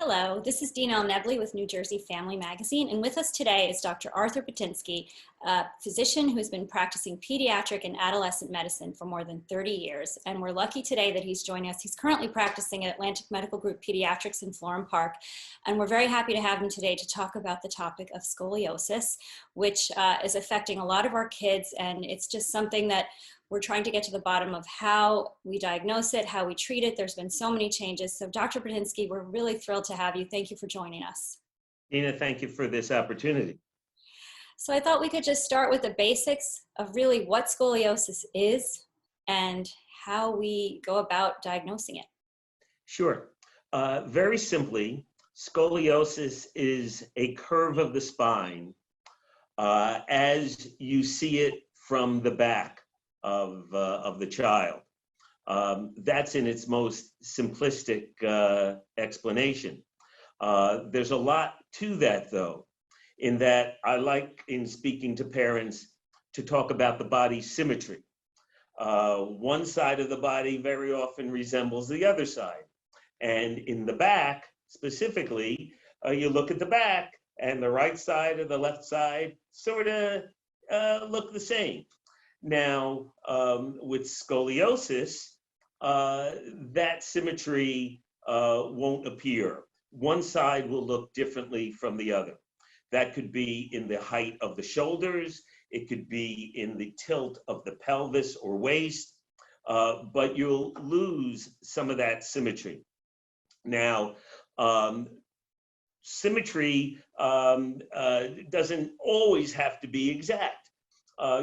Hello, this is Dina Nevely with New Jersey Family Magazine, and with us today is Dr. Arthur Patinsky, a physician who has been practicing pediatric and adolescent medicine for more than 30 years. And we're lucky today that he's joining us. He's currently practicing at Atlantic Medical Group Pediatrics in Florham Park, and we're very happy to have him today to talk about the topic of scoliosis, which is affecting a lot of our kids, and it's just something that we're trying to get to the bottom of how we diagnose it, how we treat it. There's been so many changes. So Dr. Patinsky, we're really thrilled to have you. Thank you for joining us. Dina, thank you for this opportunity. So I thought we could just start with the basics of really what scoliosis is and how we go about diagnosing it. Sure. Very simply, scoliosis is a curve of the spine as you see it from the back of the child. That's in its most simplistic explanation. There's a lot to that, though, in that I like, in speaking to parents, to talk about the body symmetry. One side of the body very often resembles the other side. And in the back, specifically, you look at the back, and the right side or the left side sort of look the same. Now, with scoliosis, that symmetry won't appear. One side will look differently from the other. That could be in the height of the shoulders, it could be in the tilt of the pelvis or waist, but you'll lose some of that symmetry. Now, symmetry doesn't always have to be exact.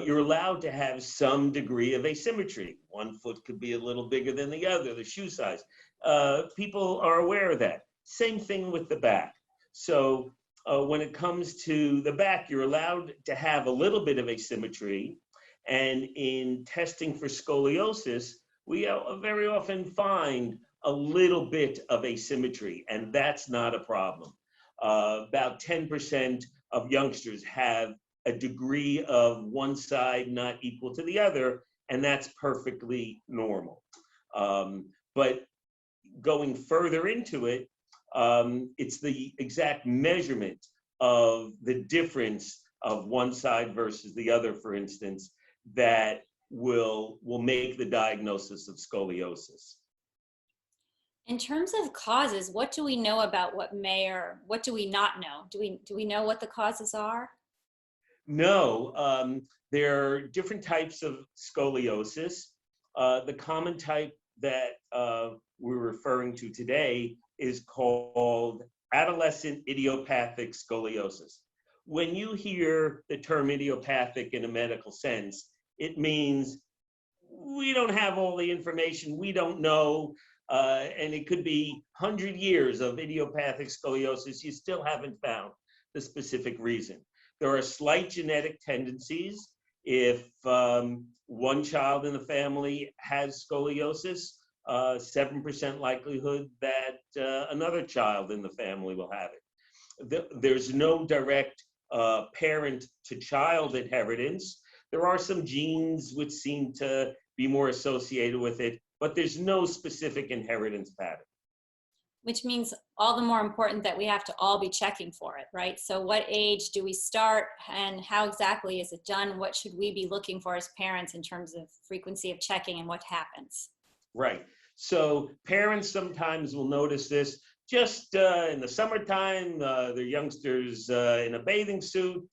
You're allowed to have some degree of asymmetry. One foot could be a little bigger than the other, the shoe size. People are aware of that. Same thing with the back. So when it comes to the back, you're allowed to have a little bit of asymmetry. And in testing for scoliosis, we very often find a little bit of asymmetry, and that's not a problem. About 10% of youngsters have a degree of one side not equal to the other, and that's perfectly normal. But going further into it, it's the exact measurement of the difference of one side versus the other, for instance, that will make the diagnosis of scoliosis. In terms of causes, what do we know about what may or what do we not know? Do we know what the causes are? No, there are different types of scoliosis. The common type that we're referring to today is called adolescent idiopathic scoliosis. When you hear the term idiopathic in a medical sense, it means we don't have all the information, we don't know, and it could be 100 years of idiopathic scoliosis, you still haven't found the specific reason. There are slight genetic tendencies. If one child in the family has scoliosis, 7% likelihood that another child in the family will have it. There's no direct parent-to-child inheritance. There are some genes which seem to be more associated with it, but there's no specific inheritance pattern. Which means all the more important that we have to all be checking for it, right? So what age do we start and how exactly is it done? What should we be looking for as parents in terms of frequency of checking and what happens? Right. So parents sometimes will notice this just in the summertime, their youngsters in a bathing suit,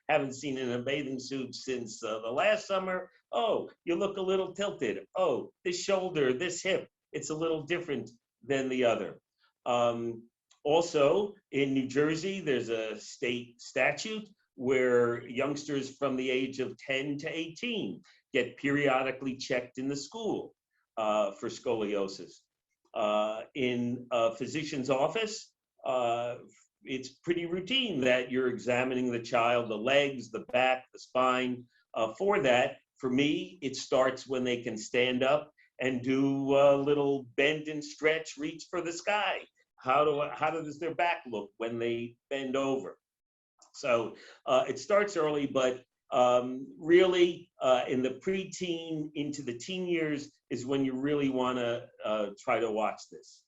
haven't seen in a bathing suit since the last summer. Oh, you look a little tilted. Oh, this shoulder, this hip, it's a little different than the other. Also, in New Jersey, there's a state statute where youngsters from the age of 10 to 18 get periodically checked in the school for scoliosis. In a physician's office, it's pretty routine that you're examining the child, the legs, the back, the spine. For that, for me, it starts when they can stand up and do a little bend and stretch, reach for the sky. How does their back look when they bend over? So it starts early, but really in the preteen into the teen years is when you really want to try to watch this.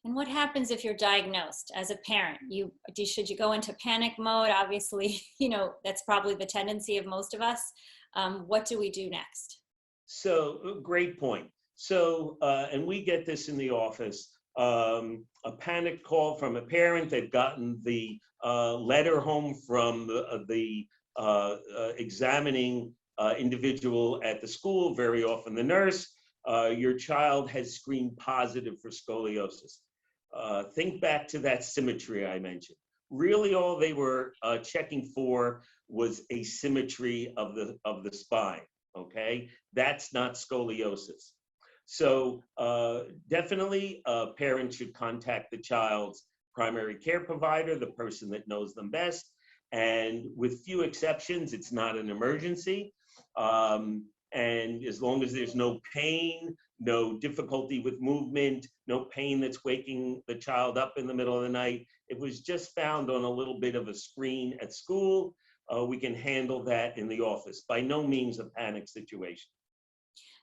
And what happens if you're diagnosed as a parent? Should you go into panic mode? Obviously, that's probably the tendency of most of us. What do we do next? So, great point. So, and we get this in the office, a panic call from a parent. They've gotten the letter home from the examining individual at the school, very often the nurse. Your child has screened positive for scoliosis. Think back to that symmetry I mentioned. Really, all they were checking for was asymmetry of the spine. Okay, that's not scoliosis. So definitely, parents should contact the child's primary care provider, the person that knows them best. And with few exceptions, it's not an emergency. And as long as there's no pain, no difficulty with movement, no pain that's waking the child up in the middle of the night, it was just found on a little bit of a screen at school, we can handle that in the office. By no means a panic situation.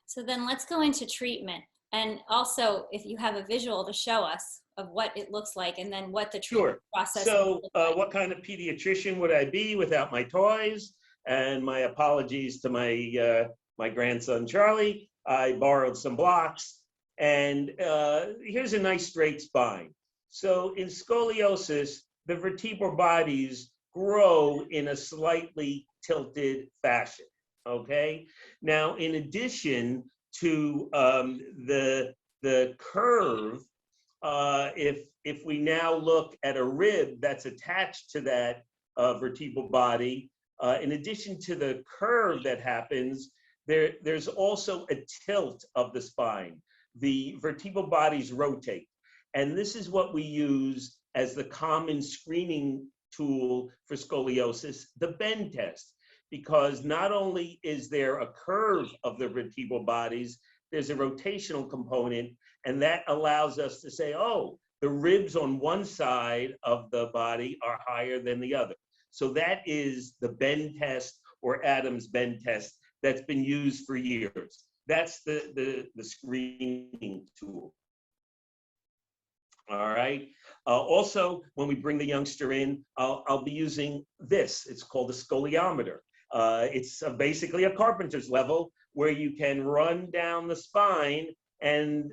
So then let's go into treatment. And also, if you have a visual to show us of what it looks like and then what the treatment Sure. process So like. what kind of pediatrician would I be without my toys? And my apologies to my grandson, Charlie. I borrowed some blocks. And here's a nice straight spine. So in scoliosis, the vertebral bodies grow in a slightly tilted fashion, okay? Now, in addition to the curve, if we now look at a rib that's attached to that vertebral body, in addition to the curve that happens, there's also a tilt of the spine. The vertebral bodies rotate. And this is what we use as the common screening tool for scoliosis, the bend test. Because not only is there a curve of the vertebral bodies, there's a rotational component, and that allows us to say, oh, the ribs on one side of the body are higher than the other. So that is the bend test, or Adam's bend test, that's been used for years. That's the screening tool. All right. Also, when we bring the youngster in, I'll be using this. It's called a scoliometer. It's basically a carpenter's level where you can run down the spine and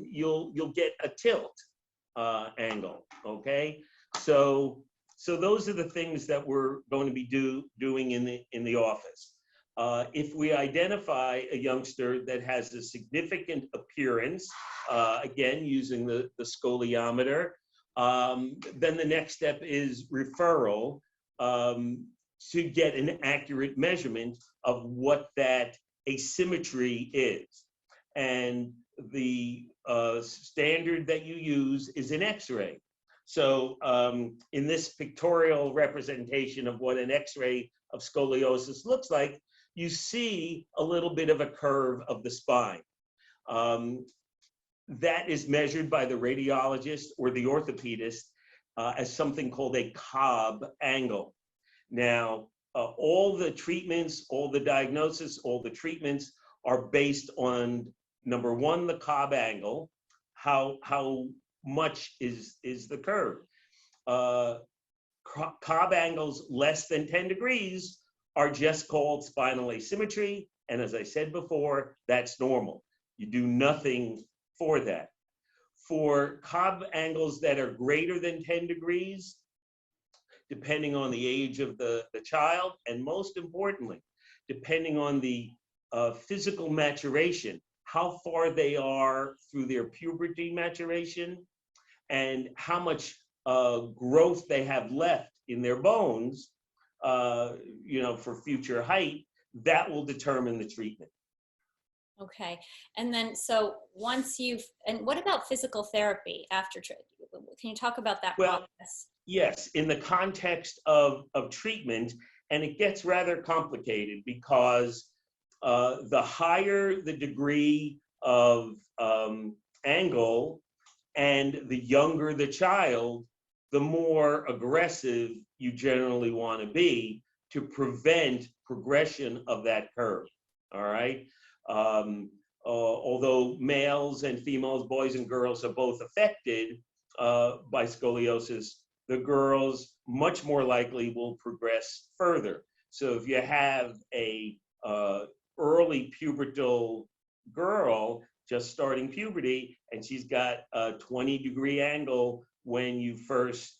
you'll get a tilt angle. Okay. So those are the things that we're going to be doing in the office. If we identify a youngster that has a significant appearance, again, using the scoliometer, then the next step is referral to get an accurate measurement of what that asymmetry is. And the standard that you use is an X-ray. So in this pictorial representation of what an X-ray of scoliosis looks like, you see a little bit of a curve of the spine. That is measured by the radiologist or the orthopedist as something called a Cobb angle. Now, all the treatments, all the diagnosis, all the treatments are based on, number one, the Cobb angle, how much is the curve. Cobb angles less than 10 degrees are just called spinal asymmetry. And as I said before, that's normal. You do nothing for that. For Cobb angles that are greater than 10 degrees, depending on the age of the child, and most importantly, depending on the physical maturation, how far they are through their puberty maturation, and how much growth they have left in their bones, for future height, that will determine the treatment. Okay. And then, so and what about physical therapy after treatment? Can you talk about that process? Yes, in the context of treatment, and it gets rather complicated because the higher the degree of angle and the younger the child, the more aggressive you generally want to be to prevent progression of that curve. All right. although males and females, boys and girls are both affected by scoliosis, the girls much more likely will progress further. So if you have a early pubertal girl just starting puberty and she's got a 20-degree angle when you first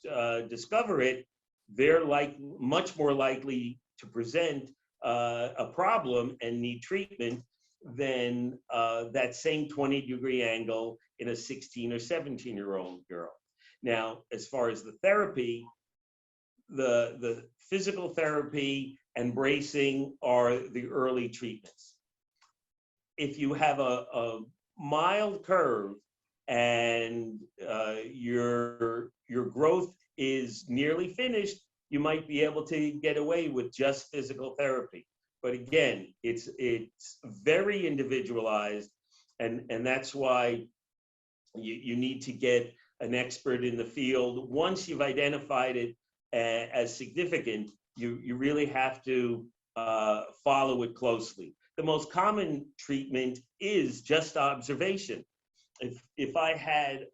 discover it, they're much more likely to present a problem and need treatment than that same 20-degree angle in a 16 or 17-year-old girl. Now, as far as the therapy, the physical therapy and bracing are the early treatments. If you have a mild curve and your growth is nearly finished, you might be able to get away with just physical therapy. But again, it's very individualized, and that's why you need to get an expert in the field. Once you've identified it as significant, you really have to follow it closely. The most common treatment is just observation. If I had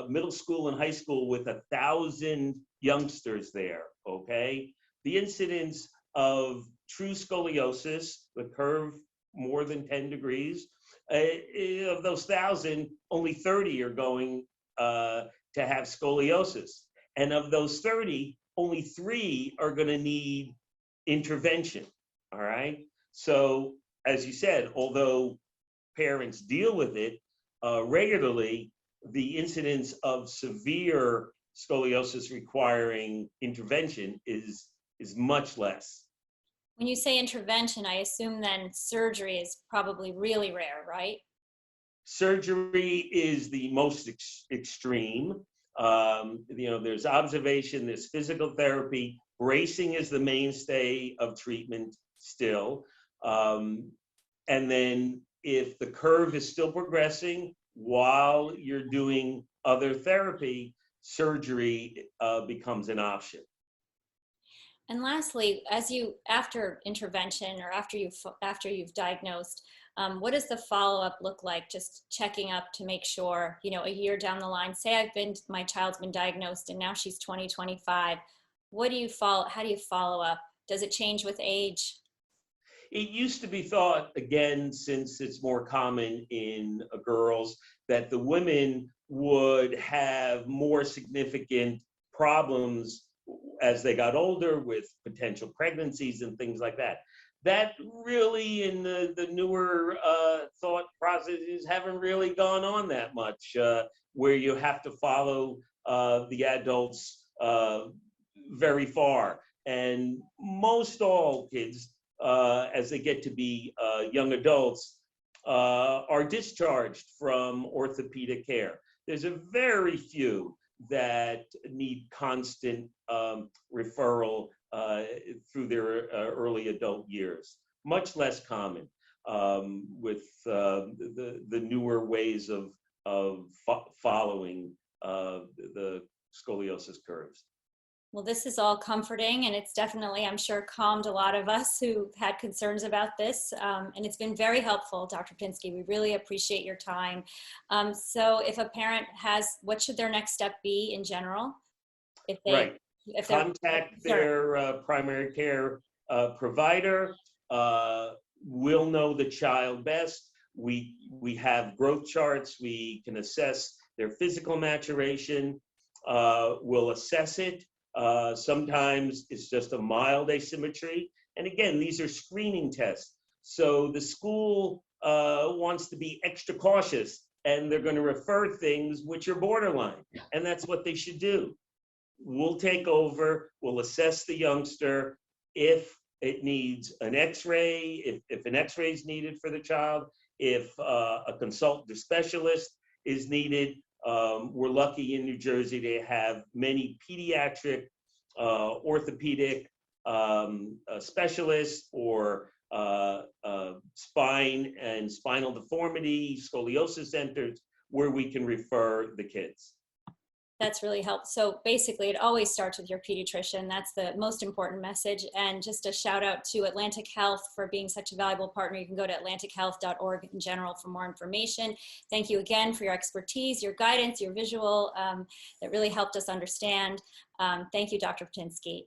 middle school and high school with 1,000 youngsters there, okay, the incidence of true scoliosis, the curve more than 10 degrees, of those 1,000, only 30 are going to have scoliosis. And of those 30, only 3 are going to need intervention, all right? So, as you said, although parents deal with it regularly, the incidence of severe scoliosis requiring intervention is much less. When you say intervention, I assume then surgery is probably really rare, right? Surgery is the most extreme. There's observation, there's physical therapy. Bracing is the mainstay of treatment still. And then if the curve is still progressing while you're doing other therapy, surgery becomes an option. And lastly, after intervention or after you've diagnosed, what does the follow-up look like? Just checking up to make sure, a year down the line, say my child's been diagnosed and now she's 20, 25. How do you follow up? Does it change with age? It used to be thought, again, since it's more common in girls, that the women would have more significant problems as they got older with potential pregnancies and things like that. That really, in the newer thought processes, haven't really gone on that much, where you have to follow the adults very far. And most all kids, as they get to be young adults, are discharged from orthopedic care. There's a very few that need constant referral through their early adult years. Much less common with the newer ways of following the scoliosis curves. Well, this is all comforting, and it's definitely, I'm sure, calmed a lot of us who had concerns about this. And it's been very helpful, Dr. Pinsky. We really appreciate your time. So if a parent what should their next step be in general? Right. Contact their primary care provider. We'll know the child best. We have growth charts. We can assess their physical maturation. We'll assess it. Sometimes it's just a mild asymmetry. And again, these are screening tests. So the school wants to be extra cautious, and they're going to refer things which are borderline. And that's what they should do. We'll take over, we'll assess the youngster. If it needs an x-ray, if an x-ray is needed for the child, if a consultative specialist is needed. We're lucky in New Jersey to have many pediatric, orthopedic specialists or spine and spinal deformity, scoliosis centers where we can refer the kids. That's really helped. So basically, it always starts with your pediatrician. That's the most important message. And just a shout out to Atlantic Health for being such a valuable partner. You can go to atlantichealth.org in general for more information. Thank you again for your expertise, your guidance, your visual that really helped us understand. Thank you, Dr. Patinsky.